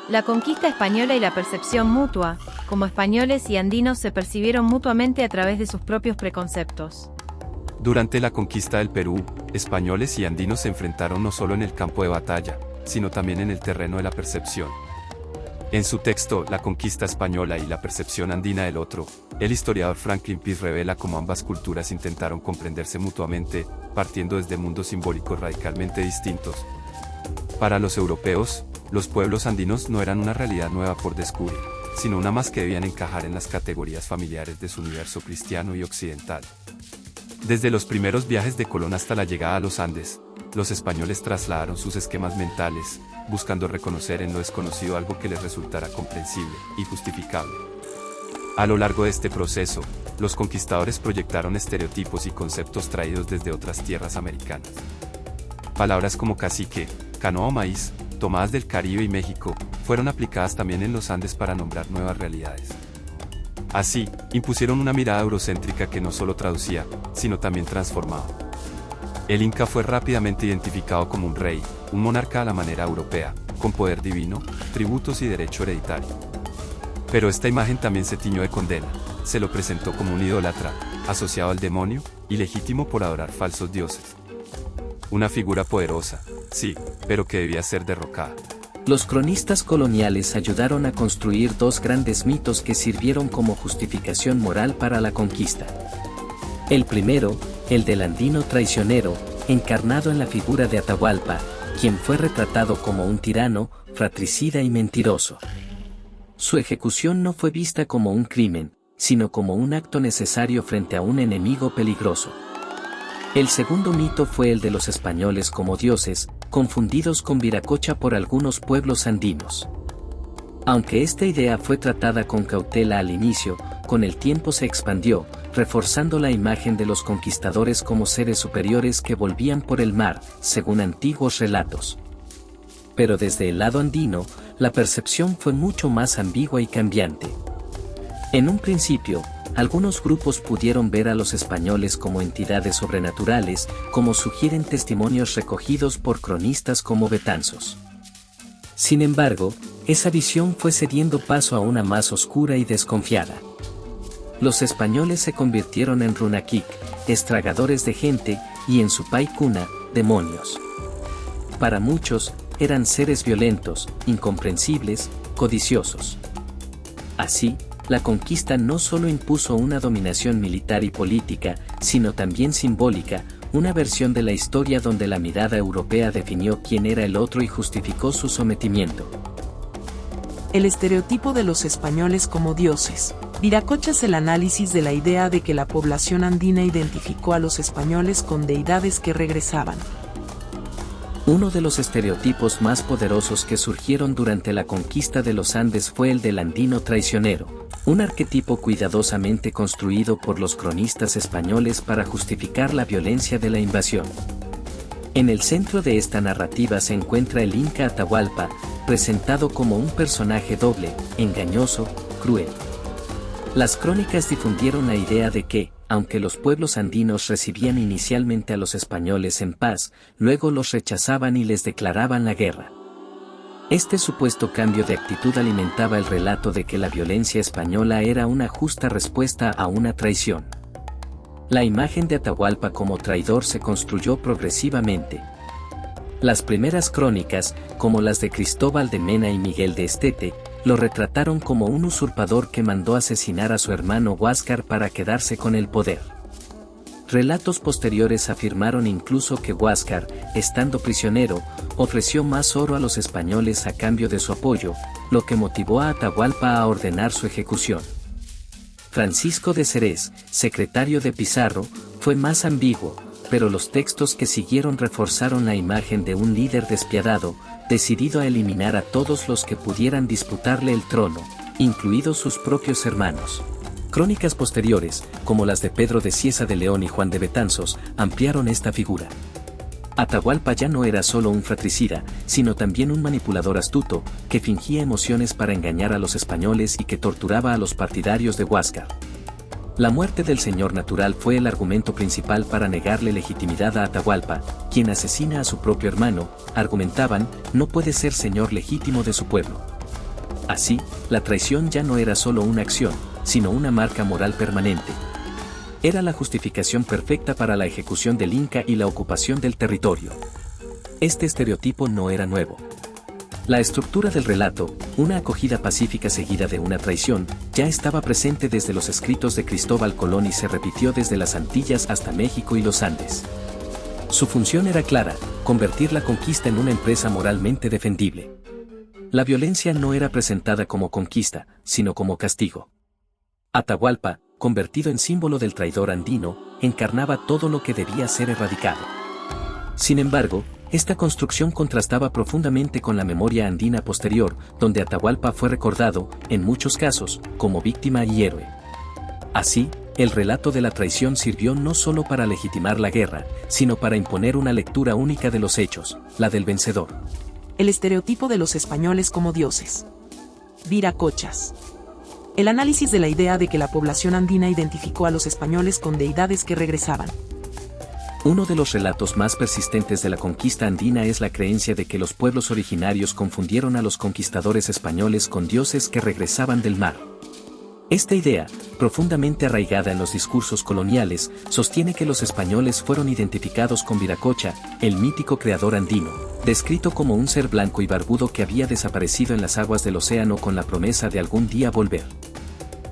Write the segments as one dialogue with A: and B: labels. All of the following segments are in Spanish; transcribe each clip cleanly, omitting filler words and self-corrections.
A: La conquista española y la percepción mutua, como españoles y andinos se percibieron mutuamente a través de sus propios preconceptos.
B: Durante la conquista del Perú, españoles y andinos se enfrentaron no solo en el campo de batalla, sino también en el terreno de la percepción. En su texto, La conquista española y la percepción andina del otro, el historiador Franklin Pease revela cómo ambas culturas intentaron comprenderse mutuamente, partiendo desde mundos simbólicos radicalmente distintos. Para los europeos, los pueblos andinos no eran una realidad nueva por descubrir, sino una más que debían encajar en las categorías familiares de su universo cristiano y occidental. Desde los primeros viajes de Colón hasta la llegada a los Andes, los españoles trasladaron sus esquemas mentales, buscando reconocer en lo desconocido algo que les resultara comprensible y justificable. A lo largo de este proceso, los conquistadores proyectaron estereotipos y conceptos traídos desde otras tierras americanas. Palabras como cacique, canoa o maíz, tomadas del Caribe y México, fueron aplicadas también en los Andes para nombrar nuevas realidades. Así, impusieron una mirada eurocéntrica que no solo traducía, sino también transformaba. El Inca fue rápidamente identificado como un rey, un monarca a la manera europea, con poder divino, tributos y derecho hereditario. Pero esta imagen también se tiñó de condena, se lo presentó como un idólatra, asociado al demonio, y legítimo por adorar falsos dioses. Una figura poderosa, sí, pero que debía ser derrocada.
C: Los cronistas coloniales ayudaron a construir dos grandes mitos que sirvieron como justificación moral para la conquista. El primero, el del andino traicionero, encarnado en la figura de Atahualpa, quien fue retratado como un tirano, fratricida y mentiroso. Su ejecución no fue vista como un crimen, sino como un acto necesario frente a un enemigo peligroso. El segundo mito fue el de los españoles como dioses, confundidos con Viracocha por algunos pueblos andinos. Aunque esta idea fue tratada con cautela al inicio, con el tiempo se expandió, reforzando la imagen de los conquistadores como seres superiores que volvían por el mar, según antiguos relatos. Pero desde el lado andino, la percepción fue mucho más ambigua y cambiante. En un principio, algunos grupos pudieron ver a los españoles como entidades sobrenaturales, como sugieren testimonios recogidos por cronistas como Betanzos. Sin embargo, esa visión fue cediendo paso a una más oscura y desconfiada. Los españoles se convirtieron en runakik, estragadores de gente, y en su paicuna, demonios. Para muchos, eran seres violentos, incomprensibles, codiciosos. Así, la conquista no solo impuso una dominación militar y política, sino también simbólica, una versión de la historia donde la mirada europea definió quién era el otro y justificó su sometimiento.
D: El estereotipo de los españoles como dioses. Viracocha es el análisis de la idea de que la población andina identificó a los españoles con deidades que regresaban.
C: Uno de los estereotipos más poderosos que surgieron durante la conquista de los Andes fue el del andino traicionero, un arquetipo cuidadosamente construido por los cronistas españoles para justificar la violencia de la invasión. En el centro de esta narrativa se encuentra el Inca Atahualpa, presentado como un personaje doble, engañoso, cruel. Las crónicas difundieron la idea de que, aunque los pueblos andinos recibían inicialmente a los españoles en paz, luego los rechazaban y les declaraban la guerra. Este supuesto cambio de actitud alimentaba el relato de que la violencia española era una justa respuesta a una traición. La imagen de Atahualpa como traidor se construyó progresivamente. Las primeras crónicas, como las de Cristóbal de Mena y Miguel de Estete, lo retrataron como un usurpador que mandó asesinar a su hermano Huáscar para quedarse con el poder. Relatos posteriores afirmaron incluso que Huáscar, estando prisionero, ofreció más oro a los españoles a cambio de su apoyo, lo que motivó a Atahualpa a ordenar su ejecución. Francisco de Cerez, secretario de Pizarro, fue más ambiguo, pero los textos que siguieron reforzaron la imagen de un líder despiadado, decidido a eliminar a todos los que pudieran disputarle el trono, incluidos sus propios hermanos. Crónicas posteriores, como las de Pedro de Cieza de León y Juan de Betanzos, ampliaron esta figura. Atahualpa ya no era solo un fratricida, sino también un manipulador astuto, que fingía emociones para engañar a los españoles y que torturaba a los partidarios de Huáscar. La muerte del señor natural fue el argumento principal para negarle legitimidad a Atahualpa, quien asesina a su propio hermano, argumentaban, no puede ser señor legítimo de su pueblo. Así, la traición ya no era solo una acción, sino una marca moral permanente. Era la justificación perfecta para la ejecución del Inca y la ocupación del territorio. Este estereotipo no era nuevo. La estructura del relato, una acogida pacífica seguida de una traición, ya estaba presente desde los escritos de Cristóbal Colón y se repitió desde las Antillas hasta México y los Andes. Su función era clara, convertir la conquista en una empresa moralmente defendible. La violencia no era presentada como conquista, sino como castigo. Atahualpa, convertido en símbolo del traidor andino, encarnaba todo lo que debía ser erradicado. Sin embargo, esta construcción contrastaba profundamente con la memoria andina posterior, donde Atahualpa fue recordado, en muchos casos, como víctima y héroe. Así, el relato de la traición sirvió no solo para legitimar la guerra, sino para imponer una lectura única de los hechos, la del vencedor.
D: El estereotipo de los españoles como dioses. Viracochas. El análisis de la idea de que la población andina identificó a los españoles con deidades que regresaban.
C: Uno de los relatos más persistentes de la conquista andina es la creencia de que los pueblos originarios confundieron a los conquistadores españoles con dioses que regresaban del mar. Esta idea, profundamente arraigada en los discursos coloniales, sostiene que los españoles fueron identificados con Viracocha, el mítico creador andino, descrito como un ser blanco y barbudo que había desaparecido en las aguas del océano con la promesa de algún día volver.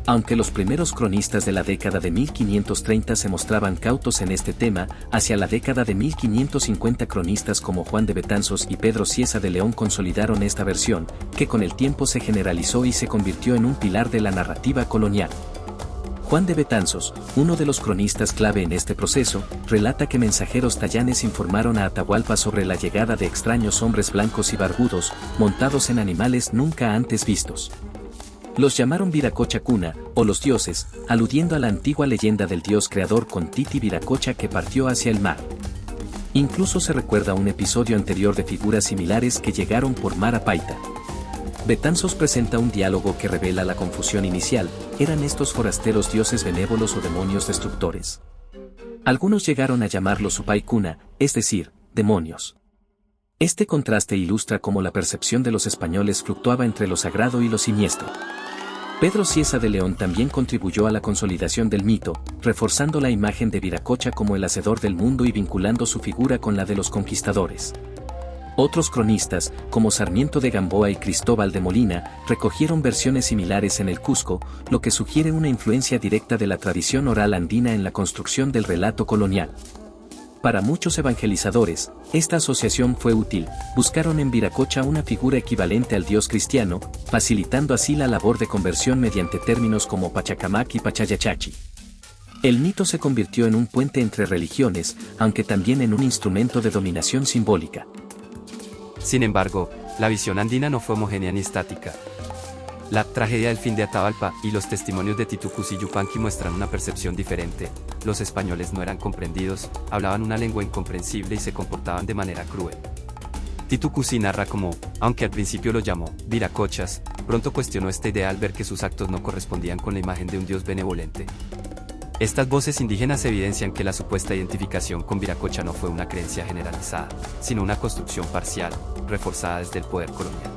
C: Aunque los primeros cronistas de la década de 1530 se mostraban cautos en este tema, hacia la década de 1550 cronistas como Juan de Betanzos y Pedro Cieza de León consolidaron esta versión, que con el tiempo se generalizó y se convirtió en un pilar de la narrativa colonial. Juan de Betanzos, uno de los cronistas clave en este proceso, relata que mensajeros tayanes informaron a Atahualpa sobre la llegada de extraños hombres blancos y barbudos, montados en animales nunca antes vistos. Los llamaron Viracocha Cuna, o los dioses, aludiendo a la antigua leyenda del dios creador con Titi Viracocha que partió hacia el mar. Incluso se recuerda un episodio anterior de figuras similares que llegaron por mar a Paita. Betanzos presenta un diálogo que revela la confusión inicial, ¿eran estos forasteros dioses benévolos o demonios destructores? Algunos llegaron a llamarlos Supay Cuna, es decir, demonios. Este contraste ilustra cómo la percepción de los españoles fluctuaba entre lo sagrado y lo siniestro. Pedro Cieza de León también contribuyó a la consolidación del mito, reforzando la imagen de Viracocha como el hacedor del mundo y vinculando su figura con la de los conquistadores. Otros cronistas, como Sarmiento de Gamboa y Cristóbal de Molina, recogieron versiones similares en el Cusco, lo que sugiere una influencia directa de la tradición oral andina en la construcción del relato colonial. Para muchos evangelizadores, esta asociación fue útil, buscaron en Viracocha una figura equivalente al dios cristiano, facilitando así la labor de conversión mediante términos como Pachacamac y Pachayachachi. El mito se convirtió en un puente entre religiones, aunque también en un instrumento de dominación simbólica.
B: Sin embargo, la visión andina no fue homogénea ni estática. La tragedia del fin de Atahualpa y los testimonios de Titucus y Yupanqui muestran una percepción diferente. Los españoles no eran comprendidos, hablaban una lengua incomprensible y se comportaban de manera cruel. Titucus narra cómo, aunque al principio lo llamó Viracochas, pronto cuestionó esta idea al ver que sus actos no correspondían con la imagen de un dios benevolente. Estas voces indígenas evidencian que la supuesta identificación con Viracocha no fue una creencia generalizada, sino una construcción parcial, reforzada desde el poder colonial.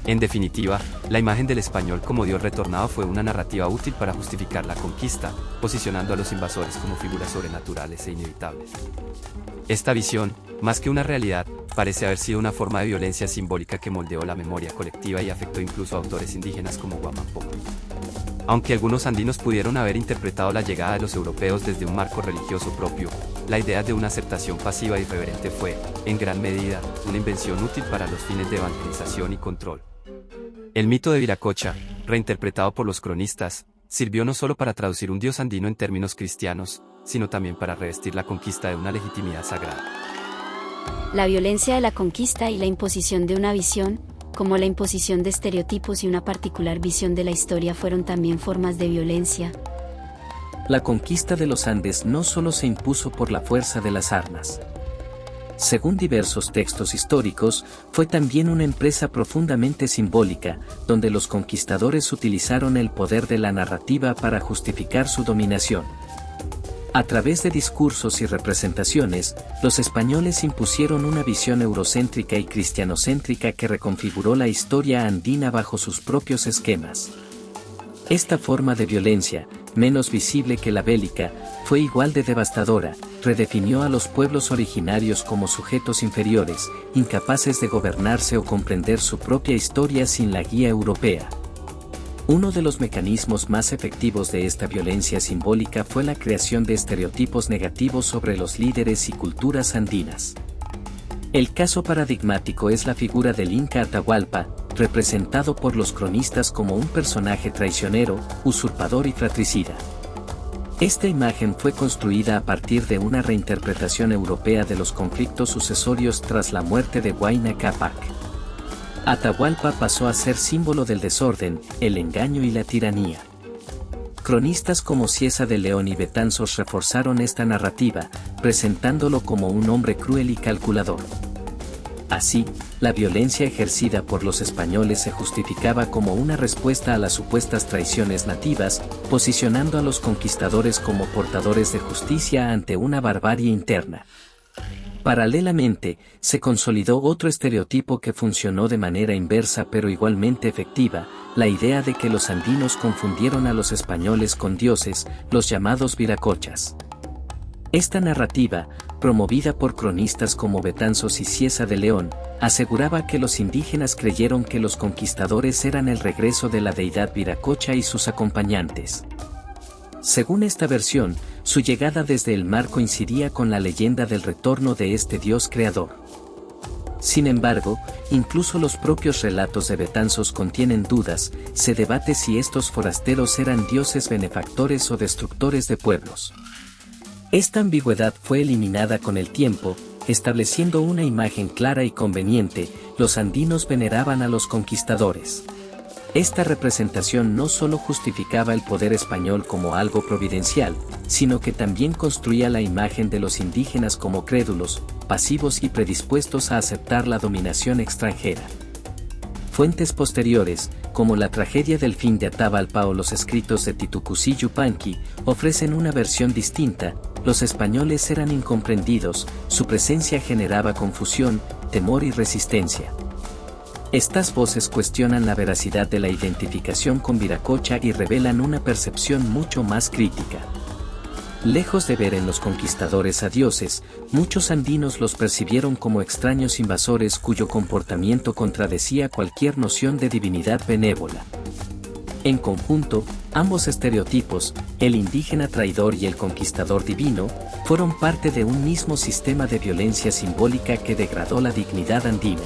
B: En definitiva, la imagen del español como dios retornado fue una narrativa útil para justificar la conquista, posicionando a los invasores como figuras sobrenaturales e inevitables. Esta visión, más que una realidad, parece haber sido una forma de violencia simbólica que moldeó la memoria colectiva y afectó incluso a autores indígenas como Guamampo. Aunque algunos andinos pudieron haber interpretado la llegada de los europeos desde un marco religioso propio, la idea de una aceptación pasiva e irreverente fue, en gran medida, una invención útil para los fines de evangelización y control. El mito de Viracocha, reinterpretado por los cronistas, sirvió no solo para traducir un dios andino en términos cristianos, sino también para revestir la conquista de una legitimidad sagrada.
E: La violencia de la conquista y la imposición de una visión, como la imposición de estereotipos y una particular visión de la historia fueron también formas de violencia.
C: La conquista de los Andes no solo se impuso por la fuerza de las armas. Según diversos textos históricos, fue también una empresa profundamente simbólica, donde los conquistadores utilizaron el poder de la narrativa para justificar su dominación. A través de discursos y representaciones, los españoles impusieron una visión eurocéntrica y cristianocéntrica que reconfiguró la historia andina bajo sus propios esquemas. Esta forma de violencia, menos visible que la bélica, fue igual de devastadora, redefinió a los pueblos originarios como sujetos inferiores, incapaces de gobernarse o comprender su propia historia sin la guía europea. Uno de los mecanismos más efectivos de esta violencia simbólica fue la creación de estereotipos negativos sobre los líderes y culturas andinas. El caso paradigmático es la figura del Inca Atahualpa, representado por los cronistas como un personaje traicionero, usurpador y fratricida. Esta imagen fue construida a partir de una reinterpretación europea de los conflictos sucesorios tras la muerte de Huayna Cápac. Atahualpa pasó a ser símbolo del desorden, el engaño y la tiranía. Cronistas como Cieza de León y Betanzos reforzaron esta narrativa, presentándolo como un hombre cruel y calculador. Así, la violencia ejercida por los españoles se justificaba como una respuesta a las supuestas traiciones nativas, posicionando a los conquistadores como portadores de justicia ante una barbarie interna. Paralelamente, se consolidó otro estereotipo que funcionó de manera inversa pero igualmente efectiva, la idea de que los andinos confundieron a los españoles con dioses, los llamados viracochas. Esta narrativa, promovida por cronistas como Betanzos y Cieza de León, aseguraba que los indígenas creyeron que los conquistadores eran el regreso de la deidad viracocha y sus acompañantes. Según esta versión, su llegada desde el mar coincidía con la leyenda del retorno de este dios creador. Sin embargo, incluso los propios relatos de Betanzos contienen dudas, se debate si estos forasteros eran dioses benefactores o destructores de pueblos. Esta ambigüedad fue eliminada con el tiempo, estableciendo una imagen clara y conveniente: los andinos veneraban a los conquistadores. Esta representación no solo justificaba el poder español como algo providencial, sino que también construía la imagen de los indígenas como crédulos, pasivos y predispuestos a aceptar la dominación extranjera. Fuentes posteriores, como la tragedia del fin de Atahualpa o los escritos de Titucucí Yupanqui, ofrecen una versión distinta: los españoles eran incomprendidos, su presencia generaba confusión, temor y resistencia. Estas voces cuestionan la veracidad de la identificación con Viracocha y revelan una percepción mucho más crítica. Lejos de ver en los conquistadores a dioses, muchos andinos los percibieron como extraños invasores cuyo comportamiento contradecía cualquier noción de divinidad benévola. En conjunto, ambos estereotipos, el indígena traidor y el conquistador divino, fueron parte de un mismo sistema de violencia simbólica que degradó la dignidad andina.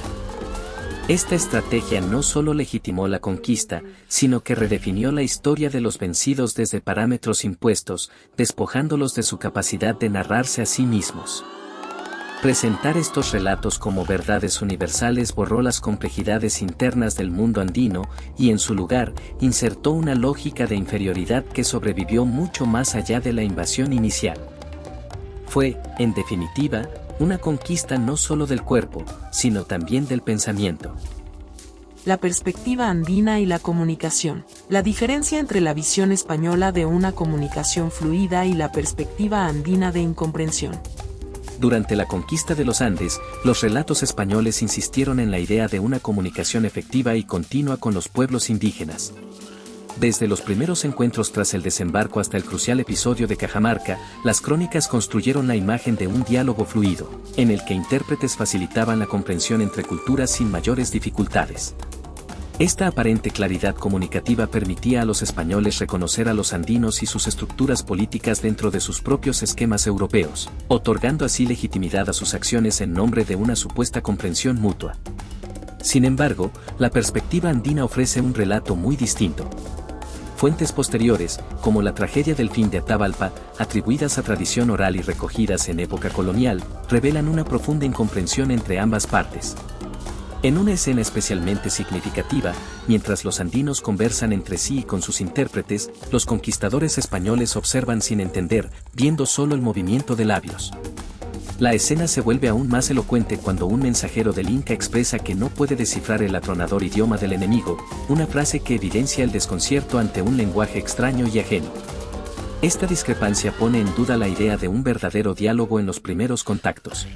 C: Esta estrategia no solo legitimó la conquista, sino que redefinió la historia de los vencidos desde parámetros impuestos, despojándolos de su capacidad de narrarse a sí mismos. Presentar estos relatos como verdades universales borró las complejidades internas del mundo andino y, en su lugar, insertó una lógica de inferioridad que sobrevivió mucho más allá de la invasión inicial. Fue, en definitiva, una conquista no solo del cuerpo, sino también del pensamiento.
D: La perspectiva andina y la comunicación. La diferencia entre la visión española de una comunicación fluida y la perspectiva andina de incomprensión.
C: Durante la conquista de los Andes, los relatos españoles insistieron en la idea de una comunicación efectiva y continua con los pueblos indígenas. Desde los primeros encuentros tras el desembarco hasta el crucial episodio de Cajamarca, las crónicas construyeron la imagen de un diálogo fluido, en el que intérpretes facilitaban la comprensión entre culturas sin mayores dificultades. Esta aparente claridad comunicativa permitía a los españoles reconocer a los andinos y sus estructuras políticas dentro de sus propios esquemas europeos, otorgando así legitimidad a sus acciones en nombre de una supuesta comprensión mutua. Sin embargo, la perspectiva andina ofrece un relato muy distinto. Fuentes posteriores, como la tragedia del fin de Atahualpa, atribuidas a tradición oral y recogidas en época colonial, revelan una profunda incomprensión entre ambas partes. En una escena especialmente significativa, mientras los andinos conversan entre sí y con sus intérpretes, los conquistadores españoles observan sin entender, viendo solo el movimiento de labios. La escena se vuelve aún más elocuente cuando un mensajero del Inca expresa que no puede descifrar el atronador idioma del enemigo, una frase que evidencia el desconcierto ante un lenguaje extraño y ajeno. Esta discrepancia pone en duda la idea de un verdadero diálogo en los primeros contactos.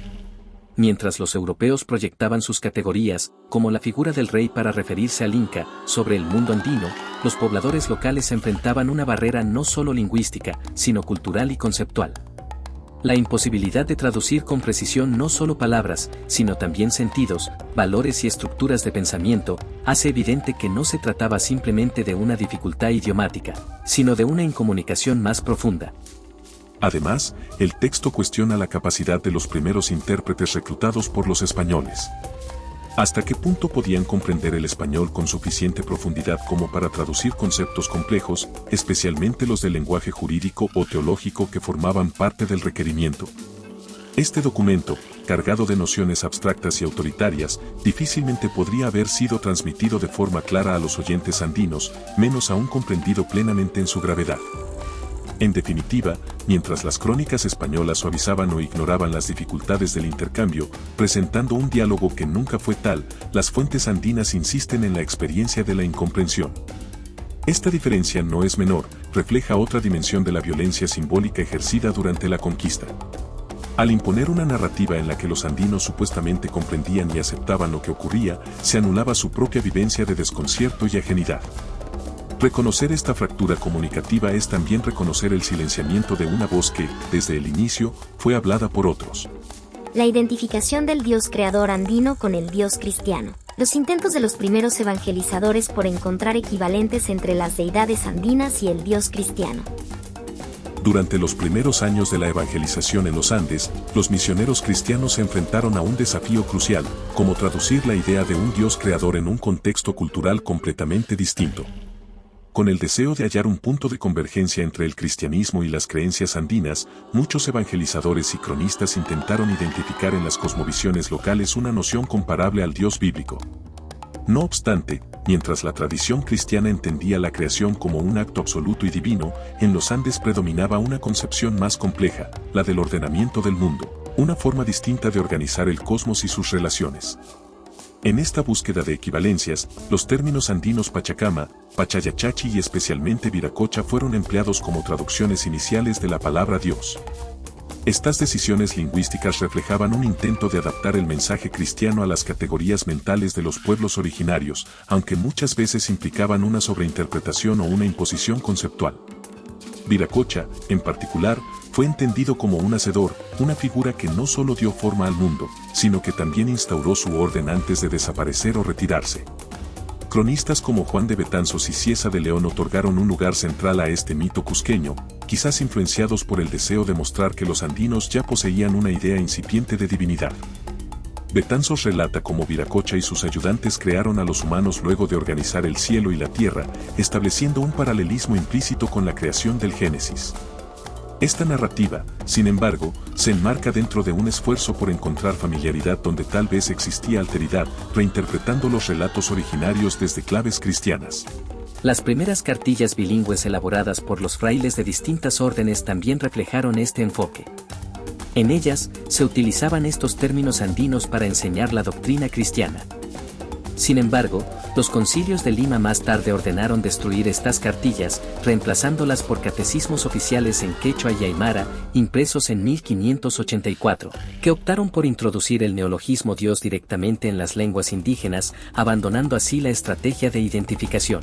C: Mientras los europeos proyectaban sus categorías, como la figura del rey para referirse al Inca, sobre el mundo andino, los pobladores locales enfrentaban una barrera no solo lingüística, sino cultural y conceptual. La imposibilidad de traducir con precisión no solo palabras, sino también sentidos, valores y estructuras de pensamiento, hace evidente que no se trataba simplemente de una dificultad idiomática, sino de una incomunicación más profunda.
F: Además, el texto cuestiona la capacidad de los primeros intérpretes reclutados por los españoles. ¿Hasta qué punto podían comprender el español con suficiente profundidad como para traducir conceptos complejos, especialmente los del lenguaje jurídico o teológico que formaban parte del requerimiento? Este documento, cargado de nociones abstractas y autoritarias, difícilmente podría haber sido transmitido de forma clara a los oyentes andinos, menos aún comprendido plenamente en su gravedad. En definitiva, mientras las crónicas españolas suavizaban o ignoraban las dificultades del intercambio, presentando un diálogo que nunca fue tal, las fuentes andinas insisten en la experiencia de la incomprensión. Esta diferencia no es menor, refleja otra dimensión de la violencia simbólica ejercida durante la conquista. Al imponer una narrativa en la que los andinos supuestamente comprendían y aceptaban lo que ocurría, se anulaba su propia vivencia de desconcierto y ajenidad. Reconocer esta fractura comunicativa es también reconocer el silenciamiento de una voz que, desde el inicio, fue hablada por otros.
G: La identificación del Dios creador andino con el Dios cristiano. Los intentos de los primeros evangelizadores por encontrar equivalentes entre las deidades andinas y el Dios cristiano.
F: Durante los primeros años de la evangelización en los Andes, los misioneros cristianos se enfrentaron a un desafío crucial, como traducir la idea de un Dios creador en un contexto cultural completamente distinto. Con el deseo de hallar un punto de convergencia entre el cristianismo y las creencias andinas, muchos evangelizadores y cronistas intentaron identificar en las cosmovisiones locales una noción comparable al Dios bíblico. No obstante, mientras la tradición cristiana entendía la creación como un acto absoluto y divino, en los Andes predominaba una concepción más compleja, la del ordenamiento del mundo, una forma distinta de organizar el cosmos y sus relaciones. En esta búsqueda de equivalencias, los términos andinos Pachacama, Pachayachachi y especialmente Viracocha fueron empleados como traducciones iniciales de la palabra Dios. Estas decisiones lingüísticas reflejaban un intento de adaptar el mensaje cristiano a las categorías mentales de los pueblos originarios, aunque muchas veces implicaban una sobreinterpretación o una imposición conceptual. Viracocha, en particular, fue entendido como un hacedor, una figura que no solo dio forma al mundo, sino que también instauró su orden antes de desaparecer o retirarse. Cronistas como Juan de Betanzos y Cieza de León otorgaron un lugar central a este mito cusqueño, quizás influenciados por el deseo de mostrar que los andinos ya poseían una idea incipiente de divinidad. Betanzos relata cómo Viracocha y sus ayudantes crearon a los humanos luego de organizar el cielo y la tierra, estableciendo un paralelismo implícito con la creación del Génesis. Esta narrativa, sin embargo, se enmarca dentro de un esfuerzo por encontrar familiaridad donde tal vez existía alteridad, reinterpretando los relatos originarios desde claves cristianas.
C: Las primeras cartillas bilingües elaboradas por los frailes de distintas órdenes también reflejaron este enfoque. En ellas, se utilizaban estos términos andinos para enseñar la doctrina cristiana. Sin embargo, los concilios de Lima más tarde ordenaron destruir estas cartillas, reemplazándolas por catecismos oficiales en quechua y aymara, impresos en 1584, que optaron por introducir el neologismo Dios directamente en las lenguas indígenas, abandonando así la estrategia de identificación.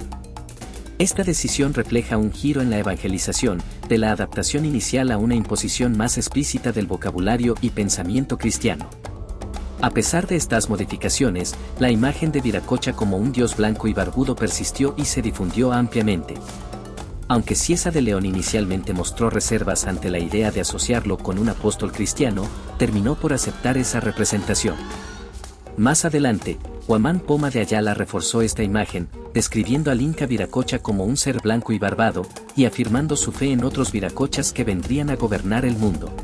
C: Esta decisión refleja un giro en la evangelización, de la adaptación inicial a una imposición más explícita del vocabulario y pensamiento cristiano. A pesar de estas modificaciones, la imagen de Viracocha como un dios blanco y barbudo persistió y se difundió ampliamente. Aunque Cieza de León inicialmente mostró reservas ante la idea de asociarlo con un apóstol cristiano, terminó por aceptar esa representación. Más adelante, Huamán Poma de Ayala reforzó esta imagen, describiendo al Inca Viracocha como un ser blanco y barbado, y afirmando su fe en otros viracochas que vendrían a gobernar el mundo.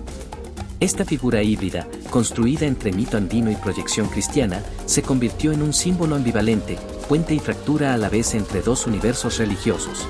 C: Esta figura híbrida, construida entre mito andino y proyección cristiana, se convirtió en un símbolo ambivalente, puente y fractura a la vez entre dos universos religiosos.